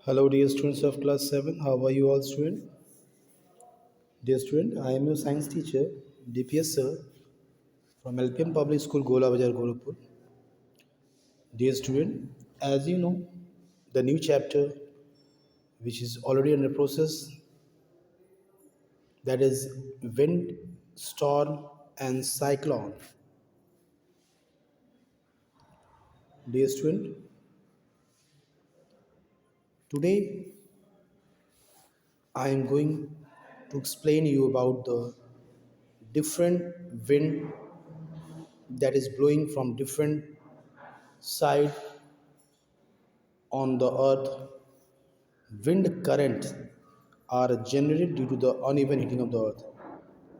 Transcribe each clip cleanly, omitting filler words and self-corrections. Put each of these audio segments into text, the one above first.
Hello, dear students of class 7. How are you all, student? Dear student, I am your science teacher, DPS sir, from LPM Public School, Gola Bajar, Gorakhpur. Dear student, as you know, the new chapter, which is already under process, that is wind, storm, and cyclone. Dear student, today I am going to explain you about the different wind that is blowing from different side on the earth. Wind currents are generated due to the uneven heating of the earth,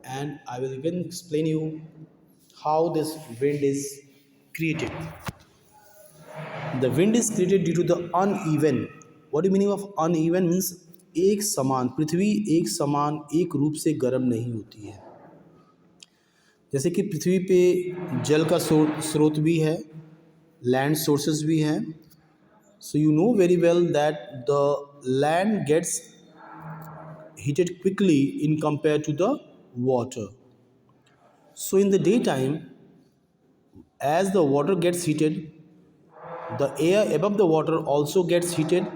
and I will even explain you how this wind is created. The wind is created due to the uneven. What do you meaning of uneven? Means एक समान पृथ्वी एक समान एक रूप से गर्म नहीं होती है। जैसे कि पृथ्वी पे जल का स्रोत भी है, लैंड सोर्सेज भी हैं. So you know very well that the land gets heated quickly in compared to the water. So in the daytime, as the water gets heated, the air above the water also gets heated,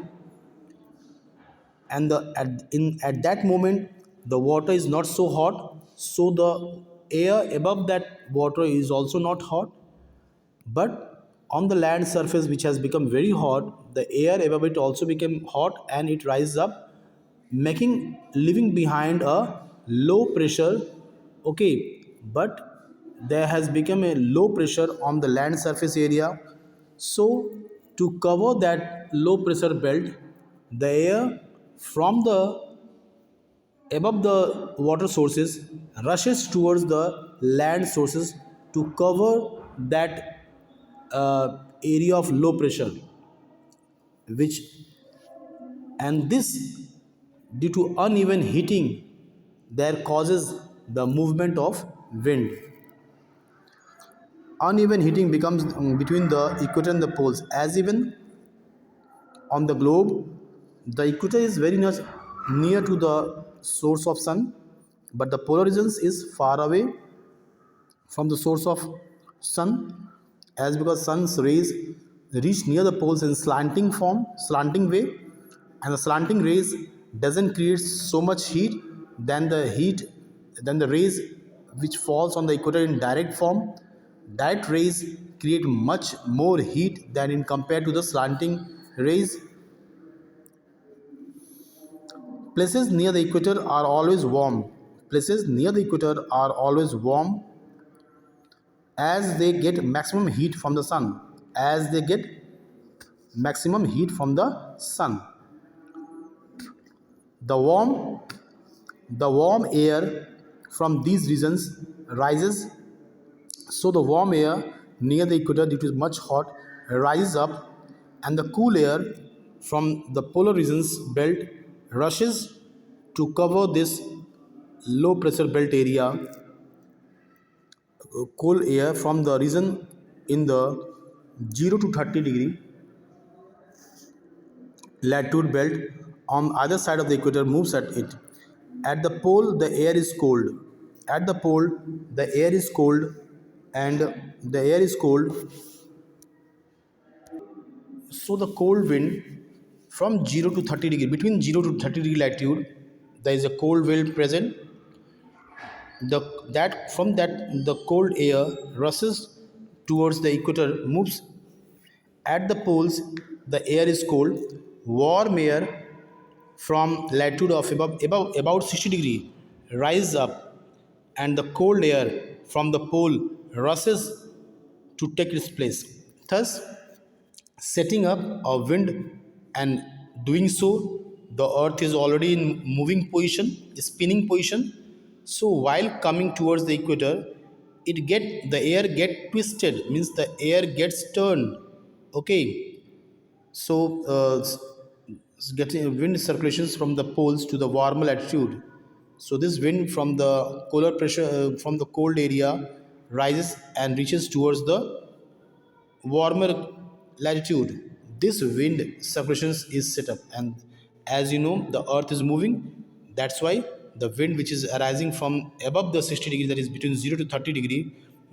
and at that moment the water is not so hot, so the air above that water is also not hot. But on the land surface, which has become very hot, the air above it also became hot and it rises up, making leaving behind a low pressure. Okay, but there has become a low pressure on the land surface area. So to cover that low pressure belt, the air from the above the water sources rushes towards the land sources to cover that area of low pressure, which and this due to uneven heating there causes the movement of wind. Uneven heating becomes between the equator and the poles. As even on the globe, the equator is very much near to the source of sun, but the polar regions is far away from the source of sun, as because sun's rays reach near the poles in slanting way, and the slanting rays doesn't create so much heat than the rays which falls on the equator in direct form. Direct rays create much more heat than in compared to the slanting rays. Places near the equator are always warm. Places near the equator are always warm as they get maximum heat from the sun. As they get maximum heat from the sun. The warm air from these regions rises. So the warm air near the equator, due to much hot, rises up, and the cool air from the polar regions belt rushes to cover this low pressure belt area. Cool air from the region in the 0 to 30 degree latitude belt on either side of the equator moves at it. At the pole, the air is cold. At the pole, the air is cold, and the air is cold. So the cold wind from 0 to 30 degree, between 0 to 30 degree latitude, there is a cold wind present. The cold air rushes towards the equator, moves. At the poles, the air is cold. Warm air from latitude of about 60 degree rise up, and the cold air from the pole rushes to take its place, thus setting up a wind. And doing so, the earth is already in moving position, spinning position. So while coming towards the equator, the air get twisted, means the air gets turned. Okay, so getting wind circulations from the poles to the warmer latitude. So this wind from the polar pressure from the cold area rises and reaches towards the warmer latitude. this wind circulations is set up, and as you know the earth is moving. That's why the wind which is arising from above the 60 degree, that is between 0 to 30 degree,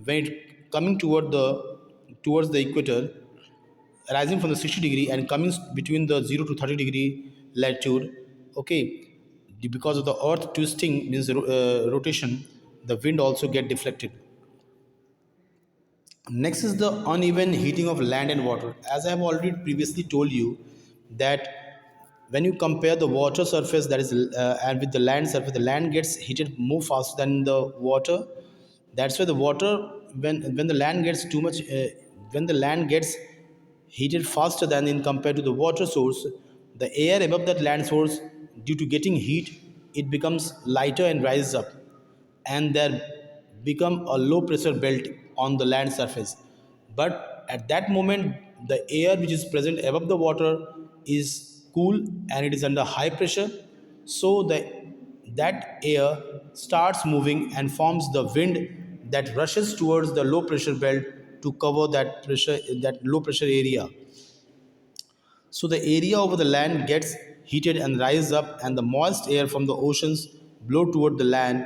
when it coming towards the equator, rising from the 60 degree and coming between the 0 to 30 degree latitude, okay, because of the earth twisting means rotation, the wind also get deflected. Next is the uneven heating of land and water. As I have already previously told you that when you compare the water surface, that is and with the land surface, the land gets heated more fast than the water. That's why the water, when the land gets too much, when the land gets heated faster than in compared to the water source, the air above that land source, due to getting heat, it becomes lighter and rises up, and there become a low pressure belt on the land surface. But at that moment, the air which is present above the water is cool and it is under high pressure, so that air starts moving and forms the wind that rushes towards the low pressure belt to cover that low pressure area. So the area over the land gets heated and rises up, and the moist air from the oceans blow toward the land.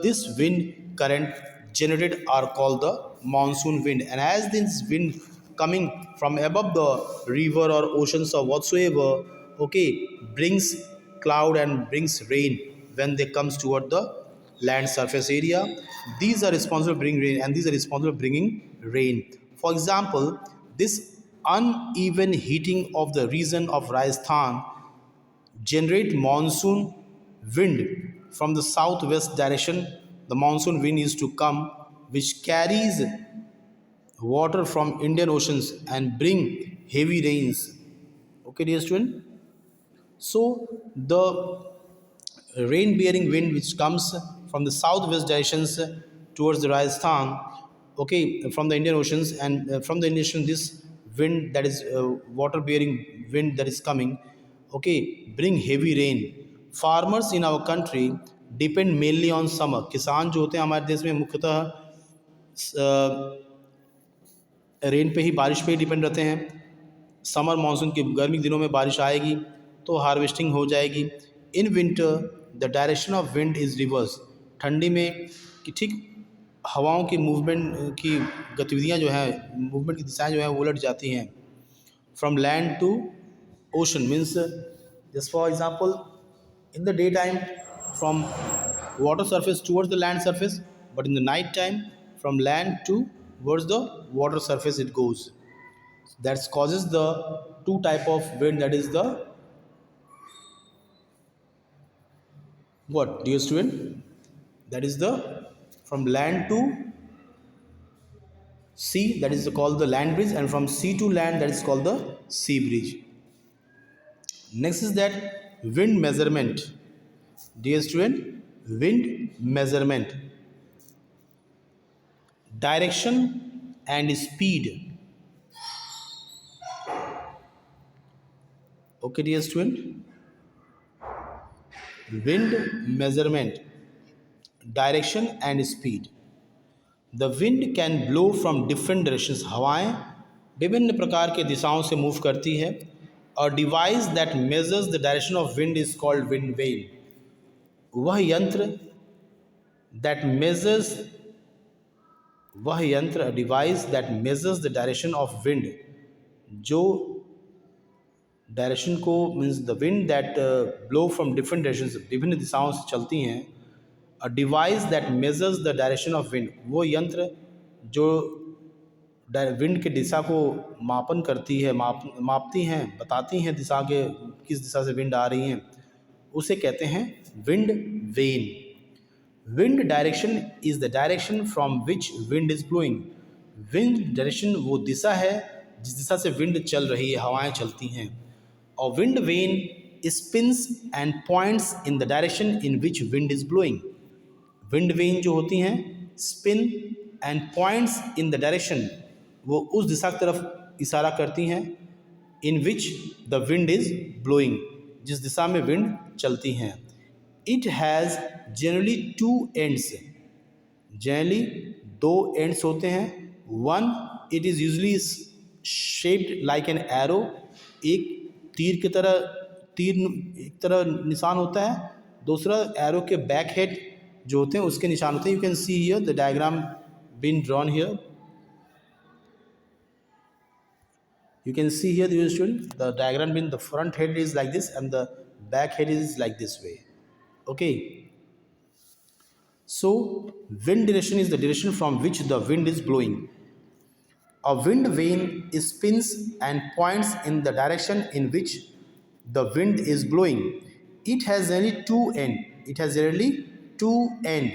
This wind current generated are called the monsoon wind. And as this wind coming from above the river or oceans or whatsoever, okay, brings cloud and brings rain when they comes toward the land surface area. These are responsible for bringing rain, and these are responsible for bringing rain. For example, this uneven heating of the region of Rajasthan generate monsoon wind from the southwest direction. The monsoon wind is to come, which carries water from Indian Oceans and bring heavy rains. Okay, dear student. So the rain bearing wind which comes from the southwest directions towards the Rajasthan, okay, from the Indian Oceans, and from the Indian Ocean, this wind, that is water bearing wind that is coming, okay, bring heavy rain. Farmers in our country depend mainly on summer. किसान जो होते हैं हमारे देश में मुख्यतः rain पे ही, बारिश पे ही डिपेंड रहते हैं। समर मानसून की गर्मी के दिनों में बारिश आएगी तो हार्वेस्टिंग हो जाएगी। In winter the direction of wind is reverse. ठंडी में कि ठीक हवाओं की मूवमेंट की गतिविधियां जो है, मूवमेंट की दिशाएं जो है वो उलट जाती हैं। From land to ocean means, just for example, in the day time from water surface towards the land surface, but in the night time from land towards the water surface it goes. That causes the two type of wind, that is the what, dear student, that is the from land to sea, that is called the land bridge, and from sea to land, that is called the sea bridge. Next is that wind measurement. Dear student, wind measurement, direction and speed. Okay, dear student, wind measurement, direction and speed. The wind can blow from different directions. हवाएं विभिन्न प्रकार के दिशाओं से move करती है. A device that measures the direction of wind is called wind vane. वह यंत्र a device that measures the direction of wind, जो डायरेक्शन को means the wind that blow from different directions, विभिन्न दिशाओं से चलती हैं. A device that measures the direction of wind, वो यंत्र जो विंड की दिशा को मापन करती है, मापती हैं, बताती हैं दिशा के, किस दिशा से विंड आ रही हैं, उसे कहते हैं wind vane. Wind direction is the direction from which wind is blowing. Wind direction वो दिशा है जिस दिशा से विंड चल रही है, हवाएं चलती हैं. और wind vane spins and points in the direction in which wind is blowing. Wind vane जो होती हैं spin and points in the direction, वो उस दिशा की तरफ इशारा करती हैं in which the wind is blowing, जिस दिशा में विंड चलती हैं. It has generally two ends. Generally दो एंड्स होते हैं. One, it is usually shaped like an arrow, एक तीर की तरह, तीर एक तरह निशान होता है, दूसरा एरो के बैक हेड जो होते हैं उसके निशान होते हैं. You can see here the diagram been drawn here. You can see here, dear student, the diagram being the front head is like this and the back head is like this way. Okay. So wind direction is the direction from which the wind is blowing. A wind vane spins and points in the direction in which the wind is blowing. It has only two ends. It has only two ends.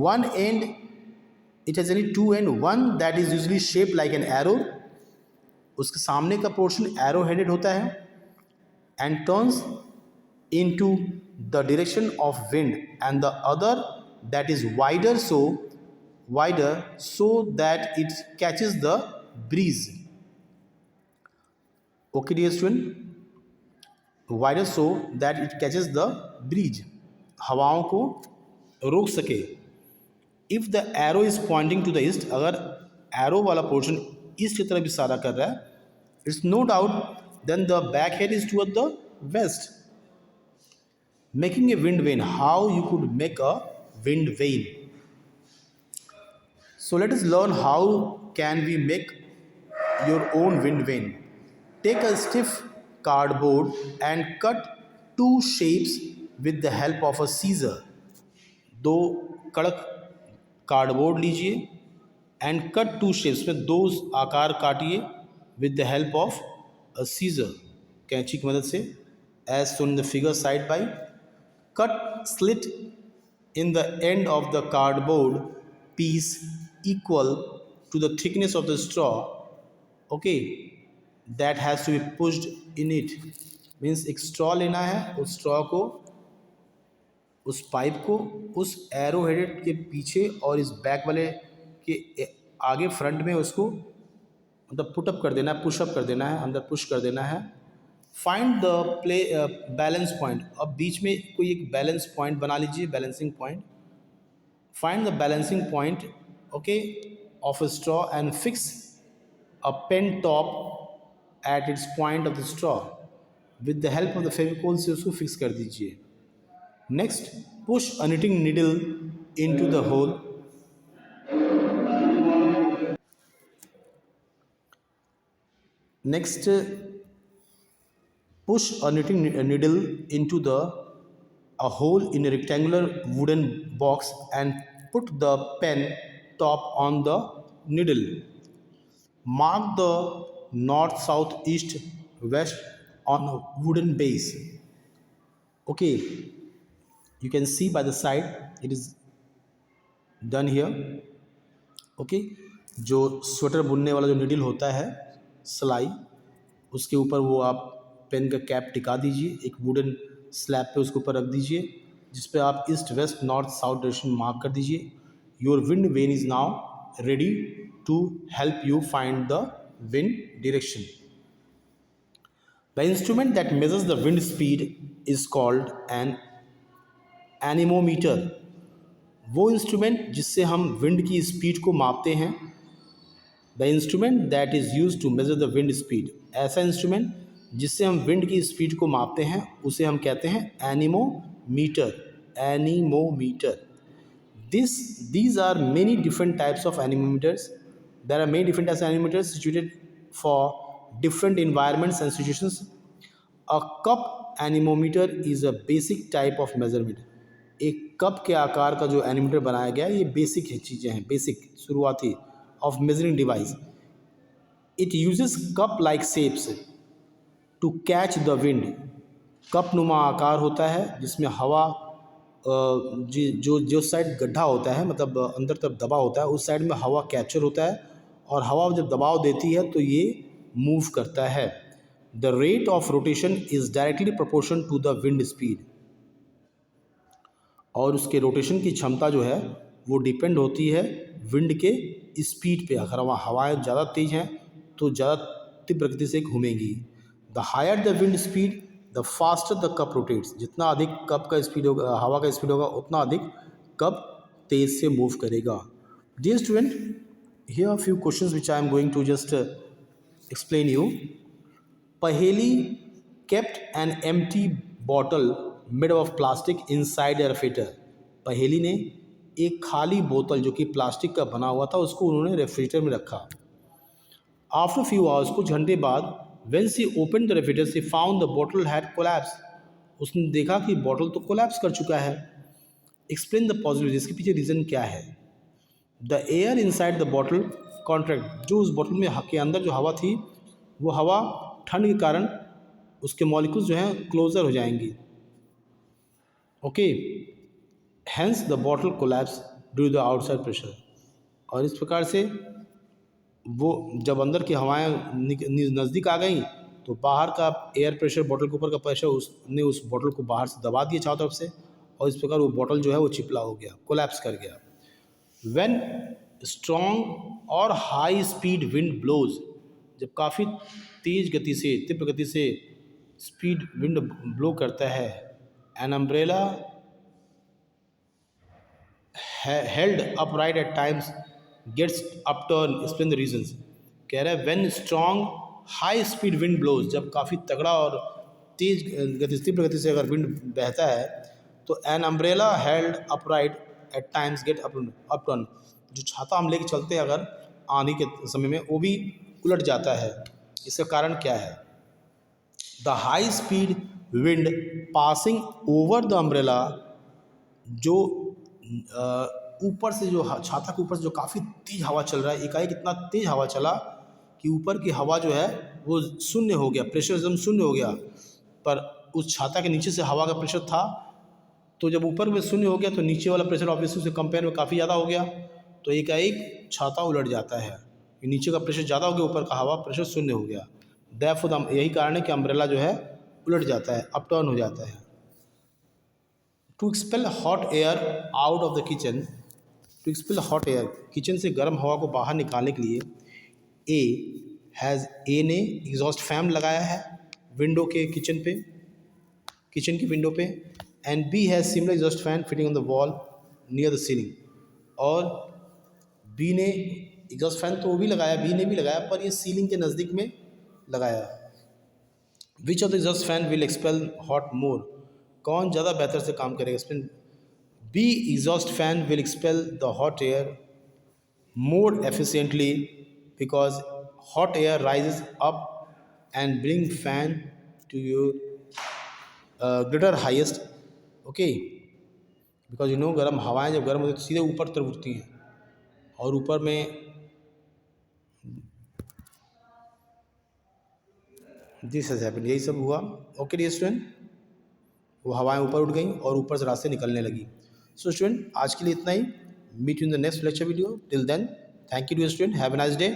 One end, it has only two ends. One that is usually shaped like an arrow. उसके सामने का portion arrow headed होता है and turns into the direction of wind and the other that is wider so that it catches the breeze. Okay dear student, wider so that it catches the breeze, हवाओं को रोक सके. If the arrow is pointing to the east, अगर arrow वाला portion east की तरफ इशारा कर रहा है, it's no doubt then the back head is toward the west, making a wind vane. How you could make a wind vane? So let us learn how can we make your own wind vane. Take a stiff cardboard and cut two shapes with the help of a scissor. दो कड़क cardboard लीजिए and cut to shapes, में दो आकार काटिए with the help of a scissor, कैंची की मदद से, as shown in the figure side by. Cut slit in the end of the cardboard piece equal to the thickness of the straw. Okay, that has to be pushed in it. Means एक straw लेना है, उस straw को, उस pipe को उस arrow headed के पीछे और इस बैक वाले के आगे फ्रंट में उसको मतलब पुटअप कर देना है, पुशअप कर देना है, अंदर पुश कर देना है. Find the balance point. अब बीच में कोई एक बैलेंस पॉइंट बना लीजिए, balancing point. Find the balancing point okay of a straw and fix a pen top at its point of the straw. With the help of the Fevicol से उसको fix कर दीजिए. Next, push a knitting needle into the hole. Next, push a knitting needle into a hole in a rectangular wooden box and put the pen top on the needle. Mark the north, south, east, west on a wooden base. Okay, you can see by the side it is done here. Okay, जो sweater बुनने वाला जो needle होता है, सिलाई, उसके ऊपर वो आप पेन का कैप टिका दीजिए, एक वुडन स्लैब पे उसके ऊपर रख दीजिए, जिस पे आप east west north south direction mark कर दीजिए. Your wind vane is now ready to help you find the wind direction. The instrument that measures the wind speed is called an anemometer. वो इंस्ट्रूमेंट जिससे हम wind की speed को मापते हैं. The instrument that is use to measure the wind speed, ऐसा instrument जिससे हम विंड की स्पीड को मापते हैं उसे हम कहते हैं anemometer. Anemometer. These are many different types of anemometers. There are many different types of anemometers situated for different environments and situations. A cup anemometer is a basic type of measurement. एक cup के आकार का जो anemometer बनाया गया है, ये basic चीज़ें हैं, बेसिक शुरुआती of measuring device. It uses cup like shapes to catch the wind. Cup नुमा आकार होता है जिसमें हवा जो साइड गड्ढा होता है, मतलब अंदर तरफ दबा होता है, उस साइड में हवा कैप्चर होता है और हवा जब दबाव देती है तो ये मूव करता है. The rate of rotation is directly proportion to the wind speed. और उसके रोटेशन की क्षमता जो है वो डिपेंड होती है विंड के स्पीड पे. अगर वहाँ हवाएं ज़्यादा तेज़ हैं तो ज़्यादा तीव्र गति से घूमेंगी. The higher the wind speed the faster the cup rotates. जितना अधिक कप का स्पीड होगा, हवा का स्पीड होगा, उतना अधिक कप तेज़ से मूव करेगा. Dear student, here are few questions which I am going to just explain you. Paheli kept an empty bottle made of plastic inside a refrigerator. पहेली ने एक खाली बोतल जो कि प्लास्टिक का बना हुआ था उसको उन्होंने रेफ्रिजरेटर में रखा. आफ्टर फ्यू आवर्स, कुछ घंटे बाद, when she open the refrigerator she found the bottle had collapse. उसने देखा कि बॉटल तो कोलैप्स कर चुका है. एक्सप्लेन द पॉजिटिव, इसके पीछे रीज़न क्या है. The air inside the bottle contract, जो उस बॉटल में के अंदर जो हवा थी वो हवा ठंड के कारण उसके मॉलिक्यूल्स जो हैं क्लोजर हो जाएंगी. Okay, hence the bottle collapse due the outside pressure. और इस प्रकार से वो जब अंदर की हवाएं नज़दीक आ गई तो बाहर का एयर प्रेशर, बॉटल के ऊपर का प्रेशर, उसने उस बॉटल को बाहर से दबा दिया चारों तरफ से, और इस प्रकार वो बॉटल जो है वो चिपला हो गया, कोलैप्स कर गया. व्हेन स्ट्रॉन्ग और हाई स्पीड विंड ब्लोज, जब काफ़ी तेज गति से, तीव्र गति से स्पीड विंड ब्लो करता है, an umbrella held upright at times gets upturn. Explain the reasons. कह रहा है when strong high speed wind blows, जब काफ़ी तगड़ा और तेज गति, तीव्र गति से अगर विंड बहता है तो an umbrella held upright at times get upturn. जो छाता हम लेके चलते हैं अगर आंधी के समय में, वो भी उलट जाता है. इसका कारण क्या है. The high speed wind passing over the umbrella, जो ऊपर से जो छाता के ऊपर से जो काफ़ी तेज हवा चल रहा है, एकाएक इतना तेज हवा चला कि ऊपर की हवा जो है वो शून्य हो गया, प्रेशर एकदम शून्य हो गया. पर उस छाता के नीचे से हवा का प्रेशर था, तो जब ऊपर में शून्य हो गया तो नीचे वाला प्रेशर ऑब्वियसली उससे कंपेयर में काफ़ी ज़्यादा हो गया, तो एकाएक छाता उलट जाता है. नीचे का प्रेशर ज़्यादा हो गया, ऊपर का हवा प्रेशर शून्य हो गया. देयरफॉर यही कारण है कि अम्ब्रेला जो है उलट जाता है, अपटर्न हो जाता है. To expel hot air out of the kitchen, to expel hot air, kitchen से गर्म हवा को बाहर निकालने के लिए ए ने एग्जॉस्ट फैन लगाया है विंडो के किचन की विंडो पे, and B has similar exhaust fan fitting on the wall near the ceiling. और बी ने एग्जॉस्ट फैन तो वो भी लगाया, बी ने भी लगाया, पर ये सीलिंग के नज़दीक में लगाया. Which of the exhaust fan will expel hot more, कौन ज़्यादा बेहतर से काम करेगा. Explain. B exhaust fan will expel the hot air more efficiently because hot air rises up and bring fan to your greater highest. okay, because you know गर्म हवाएं जब गर्म होती है तो सीधे ऊपर तरफ उठती हैं, और ऊपर में दिस हैज हैपेंड, यही सब हुआ. ओके डियर स्टूडेंट, वो हवाएं ऊपर उठ गई और ऊपर से रास्ते निकलने लगी. सो स्टूडेंट, आज के लिए इतना ही. Meet you in the next lecture video. Till then, thank you dear student, have a nice day.